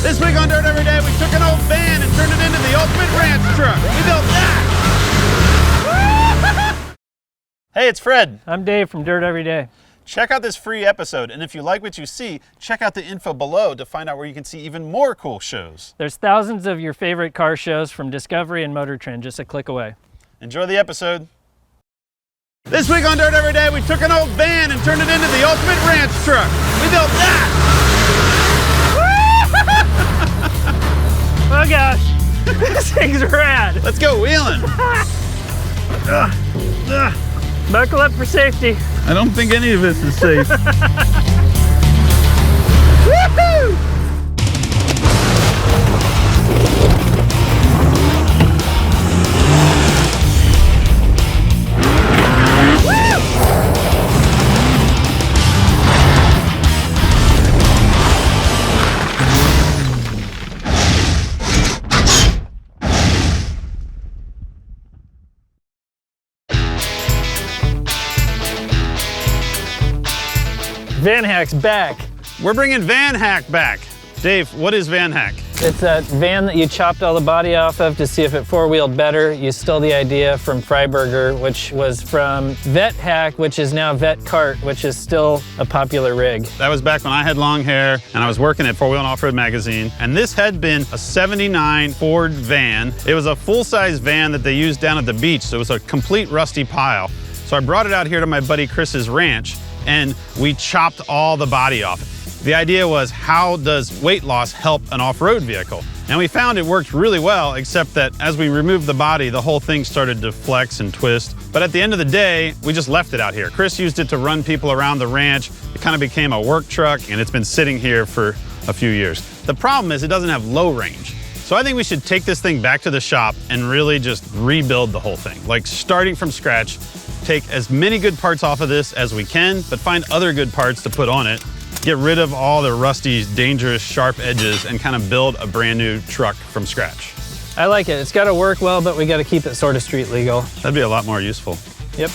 This week on Dirt Every Day, we took an old van and turned it into the ultimate ranch truck. We built that! Hey, it's Fred. I'm Dave from Dirt Every Day. Check out this free episode, and if you like what you see, check out the info below to find out where you can see even more cool shows. There's thousands of your favorite car shows from Discovery and MotorTrend, just a click away. Enjoy the episode. This week on Dirt Every Day, we took an old van and turned it into the ultimate ranch truck. We built that! Oh gosh, this thing's rad. Let's go wheeling. Buckle up for safety. I don't think any of this is safe. Woohoo! Van Hack's back. We're bringing Van Hack back. Dave, what is Van Hack? It's that van that you chopped all the body off of to see if it four-wheeled better. You stole the idea from Freiburger, which was from Vet Hack, which is now Vet Cart, which is still a popular rig. That was back when I had long hair and I was working at 4 Wheel and Off-Road magazine. And this had been a '79 Ford van. It was a full-size van that they used down at the beach, so it was a complete rusty pile. So I brought it out here to my buddy Chris's ranch, and we chopped all the body off. The idea was, how does weight loss help an off-road vehicle? And we found it worked really well, except that as we removed the body, the whole thing started to flex and twist. But at the end of the day, we just left it out here. Chris used it to run people around the ranch. It kind of became a work truck, and it's been sitting here for a few years. The problem is it doesn't have low range. So I think we should take this thing back to the shop and really just rebuild the whole thing. Like, starting from scratch, take as many good parts off of this as we can, but find other good parts to put on it. Get rid of all the rusty, dangerous, sharp edges, and kind of build a brand new truck from scratch. I like it. It's got to work well, but we got to keep it sort of street legal. That'd be a lot more useful. Yep.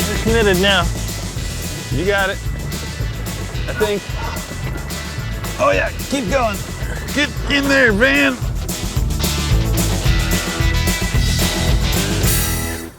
We're committed now. You got it. I think. Oh yeah, keep going. Get in there, van.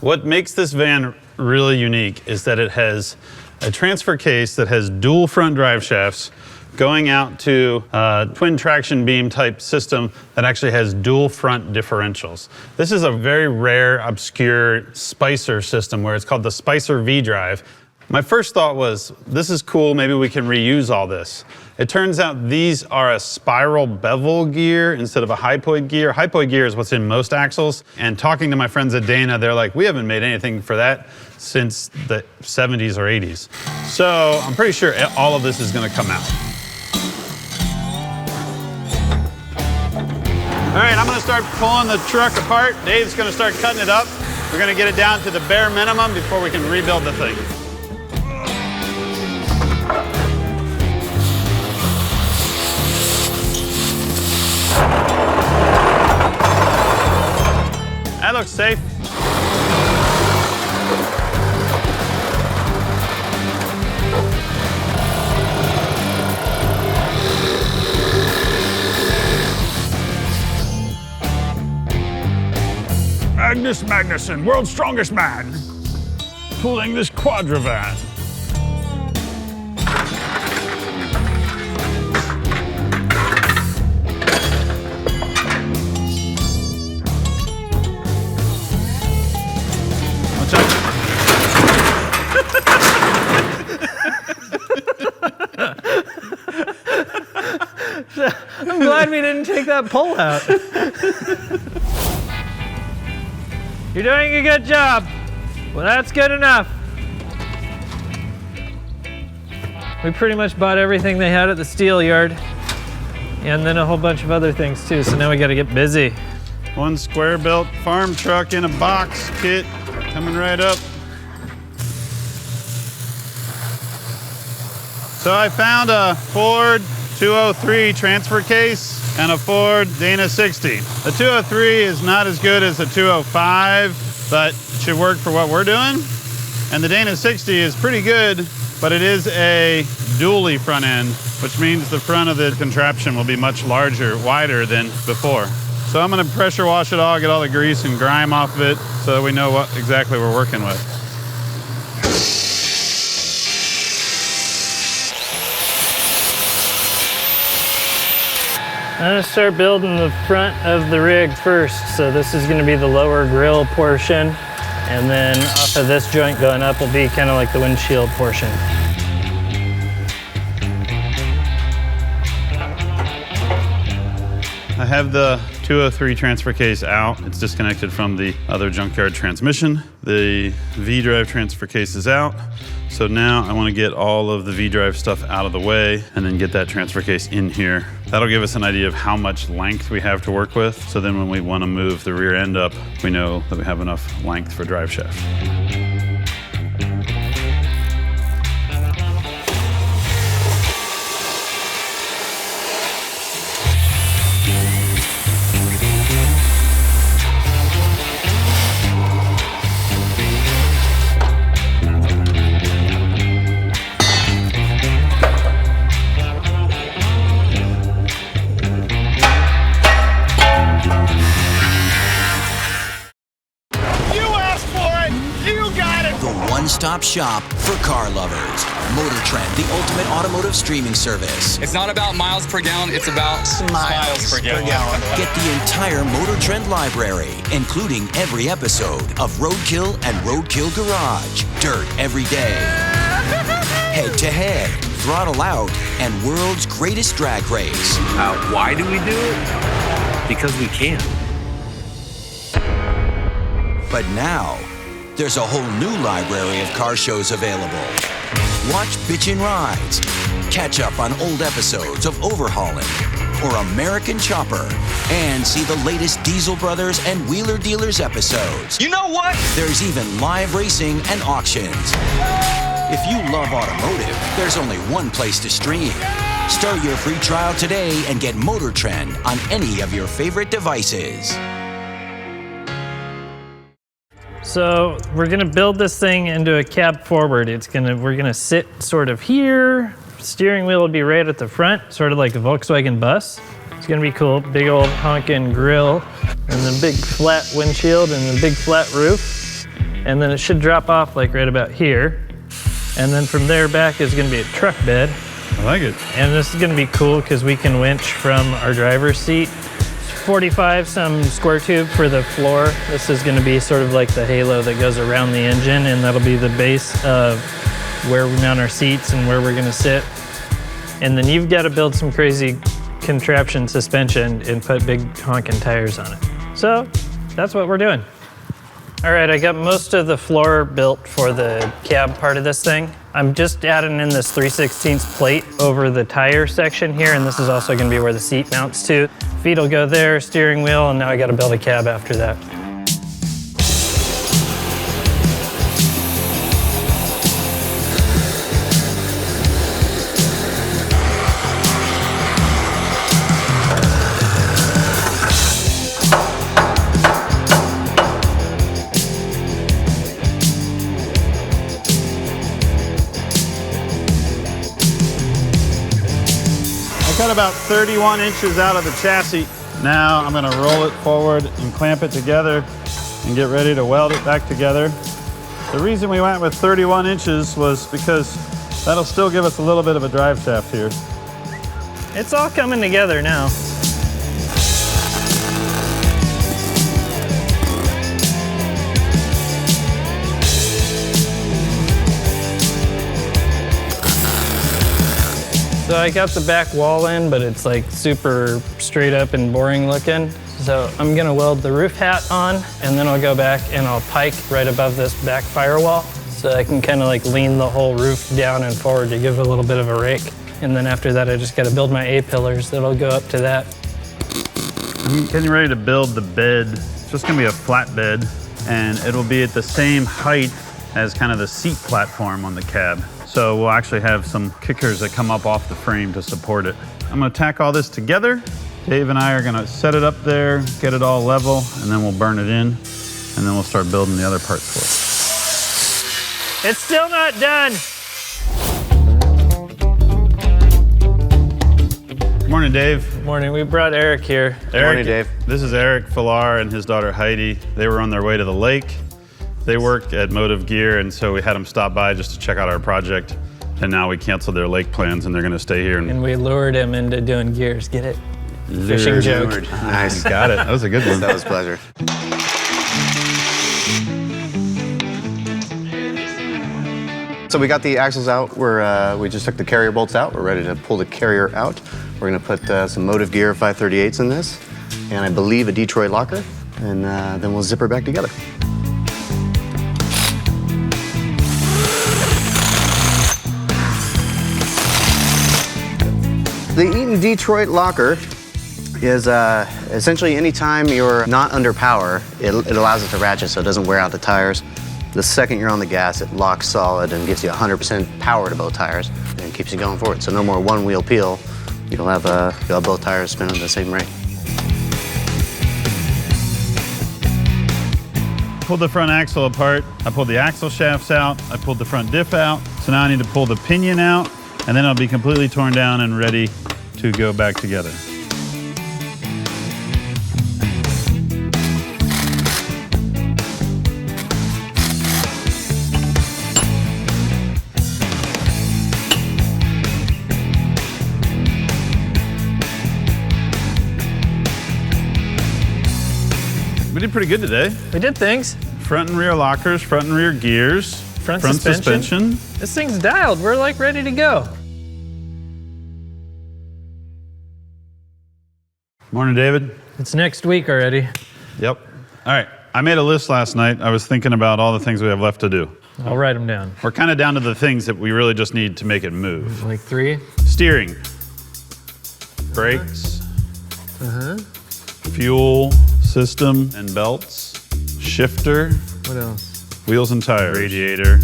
What makes this van really unique is that it has a transfer case that has dual front drive shafts going out to a twin traction beam type system that actually has dual front differentials. This is a very rare, obscure Spicer system where it's called the Spicer V-Drive. My first thought was, this is cool, maybe we can reuse all this. It turns out these are a spiral bevel gear instead of a hypoid gear. Hypoid gear is what's in most axles. And talking to my friends at Dana, they're like, we haven't made anything for that since the 70s or 80s. So I'm pretty sure all of this is gonna come out. All right, I'm gonna start pulling the truck apart. Dave's gonna start cutting it up. We're gonna get it down to the bare minimum before we can rebuild the thing. That looks safe. Magnus Magnusson, world's strongest man, pulling this quadravan. I'm glad we didn't take that pole out. You're doing a good job. Well, that's good enough. We pretty much bought everything they had at the steel yard, and then a whole bunch of other things too, so now we gotta get busy. One square built farm truck in a box kit coming right up. So I found a Ford 203 transfer case and a Ford Dana 60. The 203 is not as good as the 205, but should work for what we're doing. And the Dana 60 is pretty good, but it is a dually front end, which means the front of the contraption will be much larger, wider than before. So I'm gonna pressure wash it all, get all the grease and grime off of it so that we know what exactly we're working with. I'm gonna start building the front of the rig first. So this is gonna be the lower grill portion. And then off of this joint going up will be kind of like the windshield portion. I have the 203 transfer case out. It's disconnected from the other junkyard transmission. The V-drive transfer case is out. So now I want to get all of the V-drive stuff out of the way and then get that transfer case in here. That'll give us an idea of how much length we have to work with. So then when we want to move the rear end up, we know that we have enough length for drive shaft. One-stop shop for car lovers. MotorTrend, the ultimate automotive streaming service. It's not about miles per gallon, it's about smiles per gallon. Get the entire MotorTrend library, including every episode of Roadkill and Roadkill Garage, Dirt Every Day, Head to Head, Throttle Out, and World's Greatest Drag Race. Why do we do it? Because we can. But now, there's a whole new library of car shows available. Watch Bitchin' Rides, catch up on old episodes of Overhauling or American Chopper, and see the latest Diesel Brothers and Wheeler Dealers episodes. You know what? There's even live racing and auctions. If you love automotive, there's only one place to stream. Start your free trial today and get MotorTrend on any of your favorite devices. So we're gonna build this thing into a cab forward. We're gonna sit sort of here. Steering wheel will be right at the front, sort of like a Volkswagen bus. It's gonna be cool. Big old honkin' grill, and then big flat windshield, and then big flat roof. And then it should drop off like right about here. And then from there back is gonna be a truck bed. I like it. And this is gonna be cool because we can winch from our driver's seat. 45 some square tube for the floor. This is gonna be sort of like the halo that goes around the engine, and that'll be the base of where we mount our seats and where we're gonna sit. And then you've gotta build some crazy contraption suspension and put big honking tires on it. So that's what we're doing. All right, I got most of the floor built for the cab part of this thing. I'm just adding in this 3/16 plate over the tire section here, and this is also gonna be where the seat mounts to. Feet will go there, steering wheel, and now I gotta build a cab after that. Got about 31 inches out of the chassis. Now I'm gonna roll it forward and clamp it together and get ready to weld it back together. The reason we went with 31 inches was because that'll still give us a little bit of a drive shaft here. It's all coming together now. So I got the back wall in, but it's like super straight up and boring looking. So I'm gonna weld the roof hat on, and then I'll go back and I'll pike right above this back firewall. So I can kind of like lean the whole roof down and forward to give a little bit of a rake. And then after that, I just gotta build my A-pillars that'll go up to that. I'm getting ready to build the bed. It's just gonna be a flat bed, and it'll be at the same height as kind of the seat platform on the cab. So we'll actually have some kickers that come up off the frame to support it. I'm gonna tack all this together. Dave and I are gonna set it up there, get it all level, and then we'll burn it in, and then we'll start building the other parts for it. It's still not done. Morning, Dave. Morning. We brought Eric here. Morning, Dave. This is Eric Villar and his daughter Heidi. They were on their way to the lake. They work at Motive Gear, and so we had them stop by just to check out our project. And now we canceled their lake plans, and they're going to stay here. And we lured him into doing gears. Get it? Fishing joke. Lured. Nice. Got it. That was a good one. That was a pleasure. So we got the axles out. We just took the carrier bolts out. We're ready to pull the carrier out. We're going to put some Motive Gear 538s in this, and I believe a Detroit locker, and then we'll zip her back together. The Eaton Detroit locker is essentially anytime you're not under power, it allows it to ratchet so it doesn't wear out the tires. The second you're on the gas, it locks solid and gives you 100% power to both tires and keeps you going forward. So no more one wheel peel. You'll have both tires spinning at the same rate. Pulled the front axle apart. I pulled the axle shafts out. I pulled the front diff out. So now I need to pull the pinion out, and then it'll be completely torn down and ready to go back together. We did pretty good today. We did things. Front and rear lockers, front and rear gears, Front suspension. This thing's dialed. We're like ready to go. Morning, David. It's next week already. Yep. All right. I made a list last night. I was thinking about all the things we have left to do. I'll write them down. We're kind of down to the things that we really just need to make it move. Like 3. Steering, brakes, fuel system and belts, shifter, What else? wheels and tires, radiator,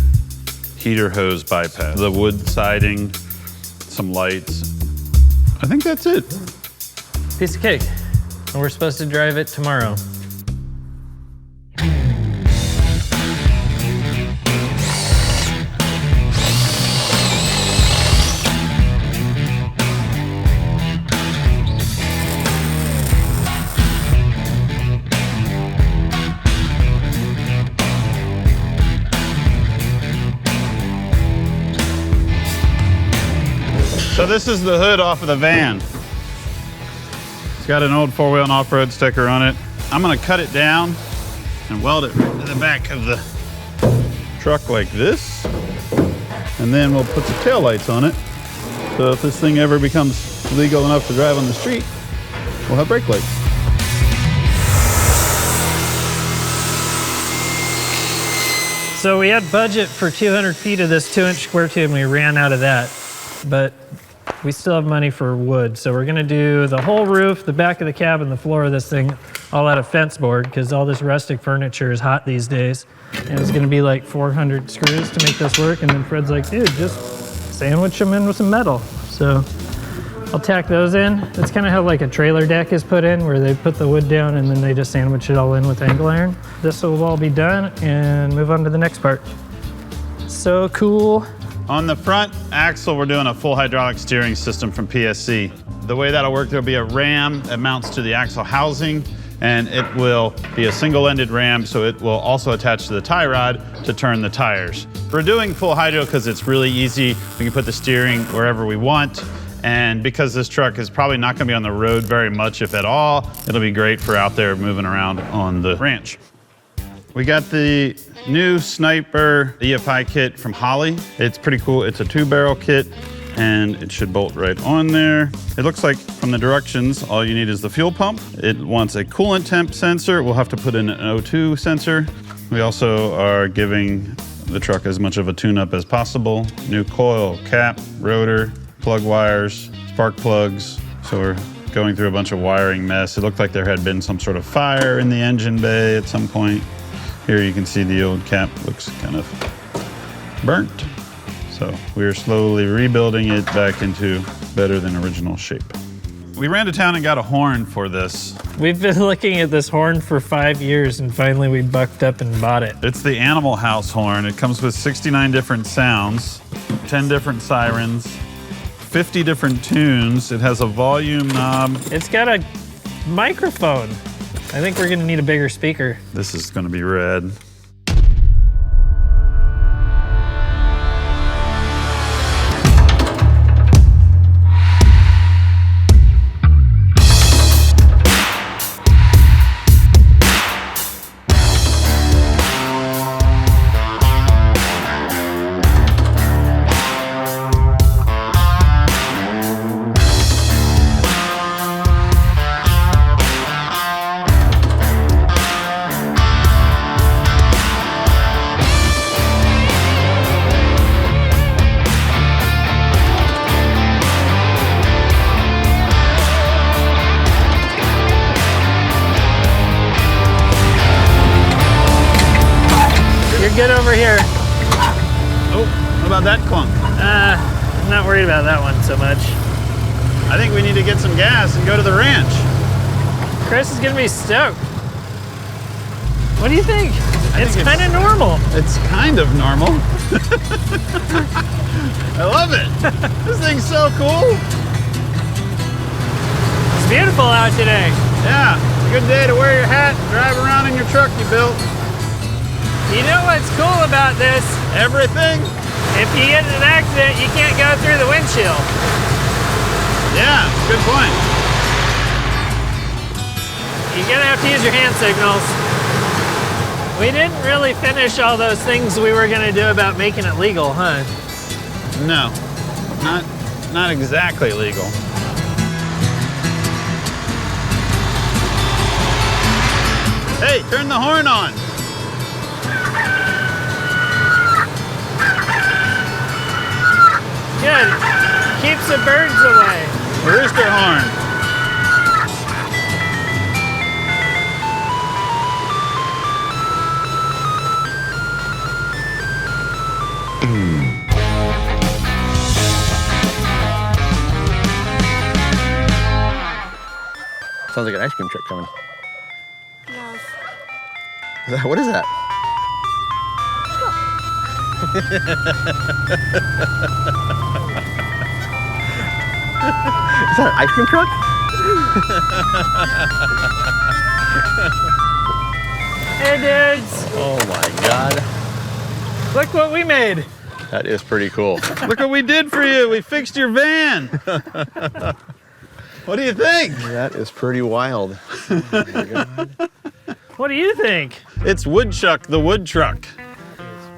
heater hose bypass, the wood siding, some lights. I think that's it. Piece of cake. And we're supposed to drive it tomorrow. So this is the hood off of the van. It's got an old four-wheel and off-road sticker on it. I'm gonna cut it down and weld it right to the back of the truck like this. And then we'll put some taillights on it. So if this thing ever becomes legal enough to drive on the street, we'll have brake lights. So we had budget for 200 feet of this 2-inch square tube, and we ran out of that. But we still have money for wood. So we're gonna do the whole roof, the back of the cab, and the floor of this thing all out of fence board, because all this rustic furniture is hot these days. And it's gonna be like 400 screws to make this work. And then Fred's like, dude, just sandwich them in with some metal. So I'll tack those in. That's kind of how like a trailer deck is put in, where they put the wood down and then they just sandwich it all in with angle iron. This will all be done and move on to the next part. So cool. On the front axle, we're doing a full hydraulic steering system from PSC. The way that'll work, there'll be a ram that mounts to the axle housing, and it will be a single-ended ram, so it will also attach to the tie rod to turn the tires. We're doing full hydro because it's really easy. We can put the steering wherever we want, and because this truck is probably not gonna be on the road very much, if at all, it'll be great for out there moving around on the ranch. We got the new Sniper EFI kit from Holley. It's pretty cool. It's a 2-barrel kit, and it should bolt right on there. It looks like from the directions, all you need is the fuel pump. It wants a coolant temp sensor. We'll have to put in an O2 sensor. We also are giving the truck as much of a tune-up as possible. New coil, cap, rotor, plug wires, spark plugs. So we're going through a bunch of wiring mess. It looked like there had been some sort of fire in the engine bay at some point. Here you can see the old cap looks kind of burnt. So we're slowly rebuilding it back into better than original shape. We ran to town and got a horn for this. We've been looking at this horn for 5 years, and finally we bucked up and bought it. It's the Animal House horn. It comes with 69 different sounds, 10 different sirens, 50 different tunes. It has a volume knob. It's got a microphone. I think we're gonna need a bigger speaker. This is gonna be red. Get over here. Oh, what about that clunk? I'm not worried about that one so much. I think we need to get some gas and go to the ranch. Chris is gonna be stoked. What do you think? It's kind of normal. It's kind of normal. I love it. This thing's so cool. It's beautiful out today. Yeah, it's a good day to wear your hat, drive around in your truck you built. You know what's cool about this? Everything. If you get in an accident, you can't go through the windshield. Yeah, good point. You're gonna have to use your hand signals. We didn't really finish all those things we were gonna do about making it legal, huh? No, not exactly legal. Hey, turn the horn on. Good. Keeps the birds away. Rooster horn. Sounds like an ice cream truck coming. What is that? Is that an ice cream truck? Hey dudes, Oh my God. look what we made. That is pretty cool. Look what we did for you. We fixed your van. What do you think? That is pretty wild. What do you think? It's Woodchuck, the wood truck.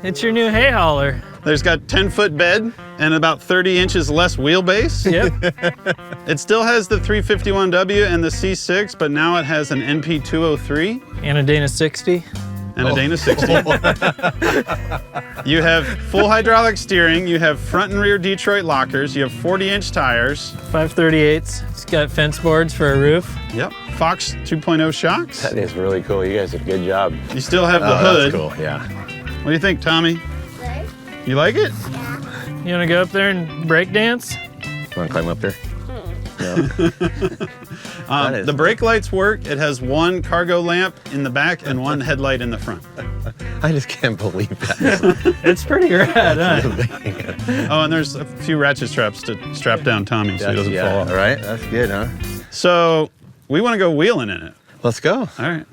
It's your new hay hauler. There's got 10-foot bed and about 30 inches less wheelbase. Yep. It still has the 351W and the C6, but now it has an NP203 And a Dana 60. and a Dana 60. You have full hydraulic steering. You have front and rear Detroit lockers. You have 40-inch tires. 538s. It's got fence boards for a roof. Yep. Fox 2.0 shocks. That is really cool. You guys did a good job. You still have the That's hood. cool, yeah. What do you think, Tommy? You like it? You wanna go up there and break dance? Want to climb up there? No. That is- The brake lights work. It has one cargo lamp in the back and one headlight in the front. I just can't believe that. It's pretty rad, huh? Oh, and there's a few ratchet straps to strap down Tommy so he doesn't fall off. All right, that's good, huh? So we want to go wheeling in it. Let's go. All right.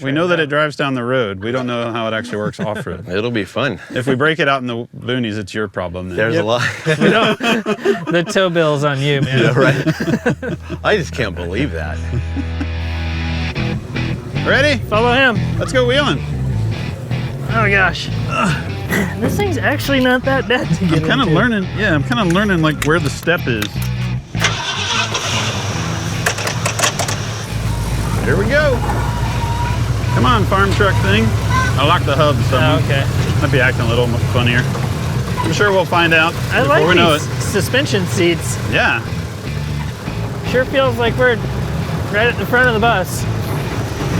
We know that it drives down the road. We don't know how it actually works off-road. It'll be fun. If we break it out in the boonies, it's your problem then. There's a lot. The tow bill's on you, man. Yeah, right. I just can't believe that. Ready? Follow him. Let's go wheeling. Oh gosh. This thing's actually not that bad to get I'm kind of into. learning. Yeah, I'm kind of learning like where the step is. Here we go. Come on, farm truck thing. I locked the hub, so Oh, okay. might be acting a little funnier. I'm sure we'll find out I before like we know it. these suspension seats. Yeah. Sure feels like we're right at the front of the bus.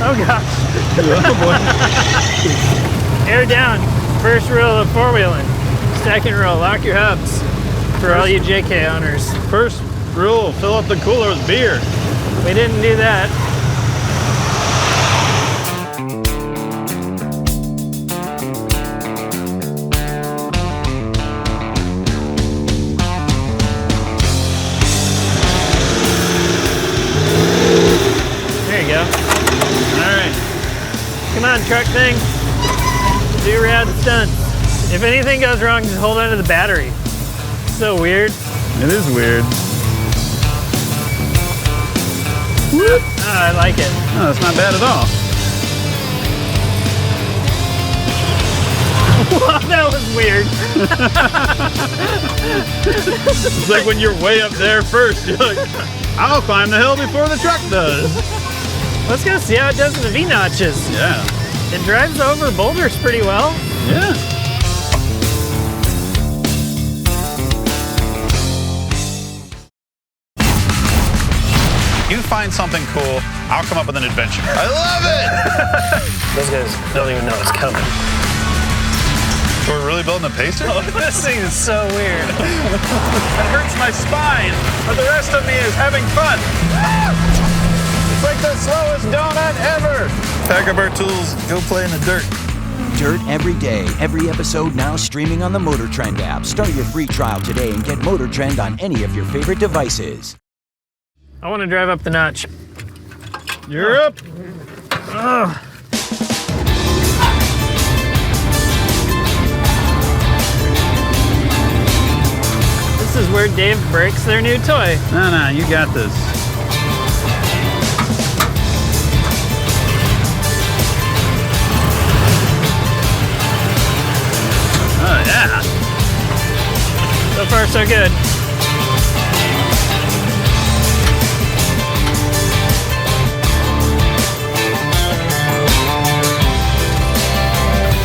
Oh gosh. Oh Air down. First rule of four-wheeling. Second rule, lock your hubs. For all you JK owners. boy. First rule: fill up the cooler with beer. We didn't do that. truck thing. Do rad stunts. If anything goes wrong, just hold onto the battery. So weird. It is weird. Oh, I like it. No, it's not bad at all. Wow, that was weird. It's like when you're way up there first, you're like, I'll climb the hill before the truck does. Let's go see how it does in the V-notches. Yeah. It drives over boulders pretty well. Yeah. You find something cool, I'll come up with an adventure. I love it! Those guys don't even know it's coming. We're really building a pacer? Oh, this thing is so weird. It hurts my spine, but the rest of me is having fun. It's like the slowest donut ever. Pack up our tools, go play in the dirt. Dirt every day, every episode now streaming on the MotorTrend app. Start your free trial today and get MotorTrend on any of your favorite devices. I want to drive up the notch. You're up. Oh. This is where Dave breaks their new toy. No, you got this. Oh, yeah. So far, so good.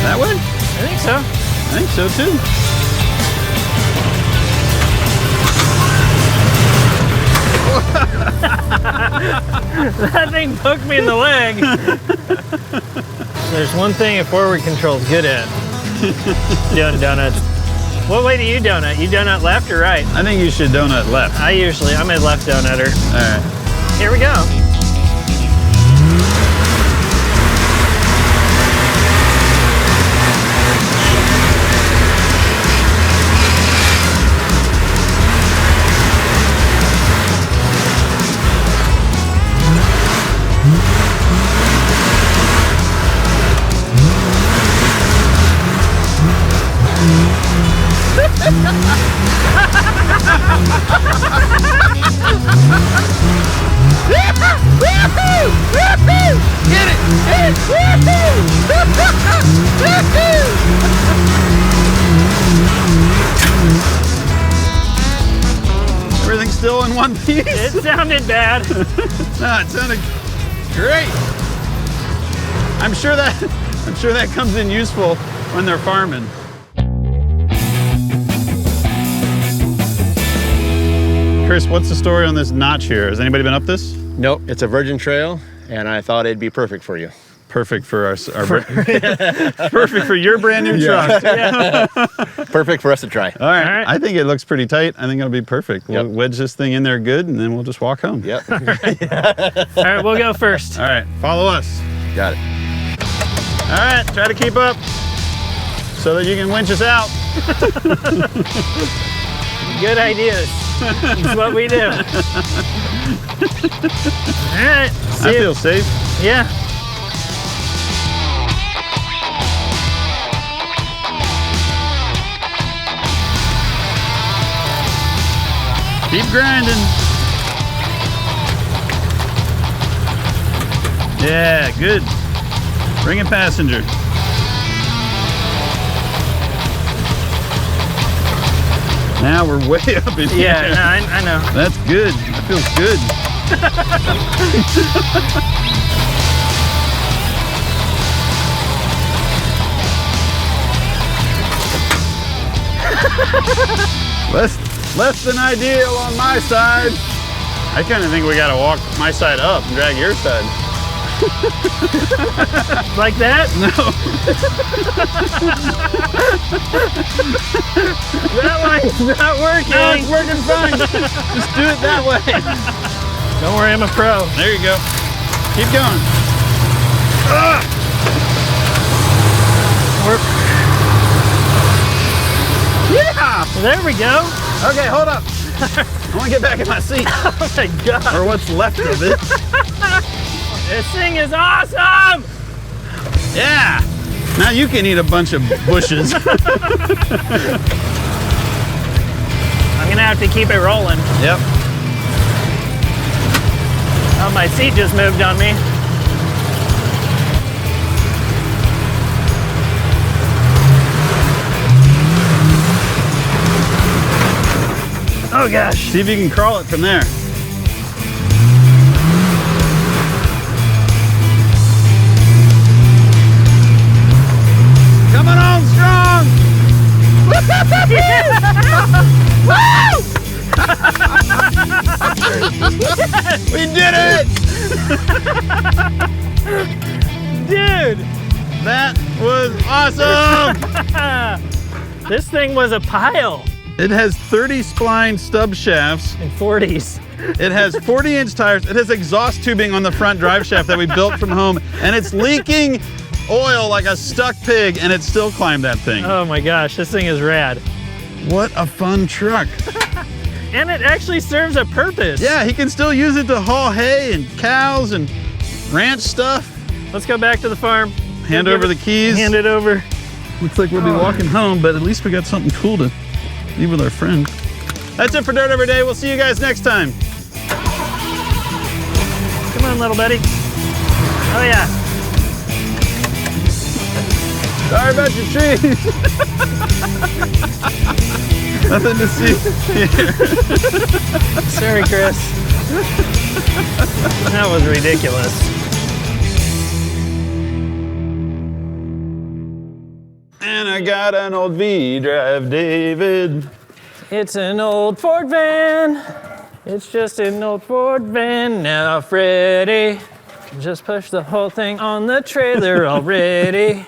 That way? I think so. I think so too. That thing poked me in the leg. There's one thing a forward control's good at. Doing donuts. What way do you donut? You donut left or right? I think you should donut left. I'm a left donutter. All right. Here we go. Everything's still in one piece. It sounded bad. No, it sounded great. I'm sure that comes in useful when they're farming. Chris, what's the story on this notch here? Has anybody been up this? Nope, it's a virgin trail, and I thought it'd be perfect for you. Perfect for our perfect for your brand new truck. Yeah. Perfect for us to try. All right. I think it looks pretty tight. I think it'll be perfect. We'll Yep. wedge this thing in there good, and then we'll just walk home. Yep. All right, we'll go first. All right, follow us. Got it. All right, try to keep up so that you can winch us out. Good ideas. That's what we do. All right. I feel safe. Yeah. Keep grinding. Yeah, good. Bring a passenger. Now we're way up in here. Yeah, no, I know. That's good. That feels good. Less than ideal on my side. I kind of think we got to walk my side up and drag your side. Like that? No. That line's not working. No, it's working fine. Just do it that way. Don't worry, I'm a pro. There you go. Keep going. Yeah! There we go. Okay, hold up. I want to get back in my seat. Oh my God. Or what's left of it. This thing is awesome. Yeah. Now you can eat a bunch of bushes. I'm gonna have to keep it rolling. Yep. Oh, my seat just moved on me. Oh gosh. See if you can crawl it from there. Coming on strong! We did it! Dude, That was awesome! this thing was a pile It has 30 spline stub shafts. in 40s. It has 40-inch tires. It has exhaust tubing on the front drive shaft that we built from home, and it's leaking oil like a stuck pig, and it still climbed that thing. Oh my gosh, this thing is rad. What a fun truck. And it actually serves a purpose. Yeah, he can still use it to haul hay and cows and ranch stuff. Let's go back to the farm. Hand over the keys. Hand it over. Looks like we'll be walking home, but at least we got something cool to leave with our friend. That's it for Dirt Every Day. We'll see you guys next time. Come on, little buddy. Oh yeah. Sorry about your trees. Nothing to see here. Sorry, Chris. That was ridiculous. And I got an old V-Drive, David. It's an old Ford van. It's just an old Ford van now, Freddy. Just push the whole thing on the trailer already.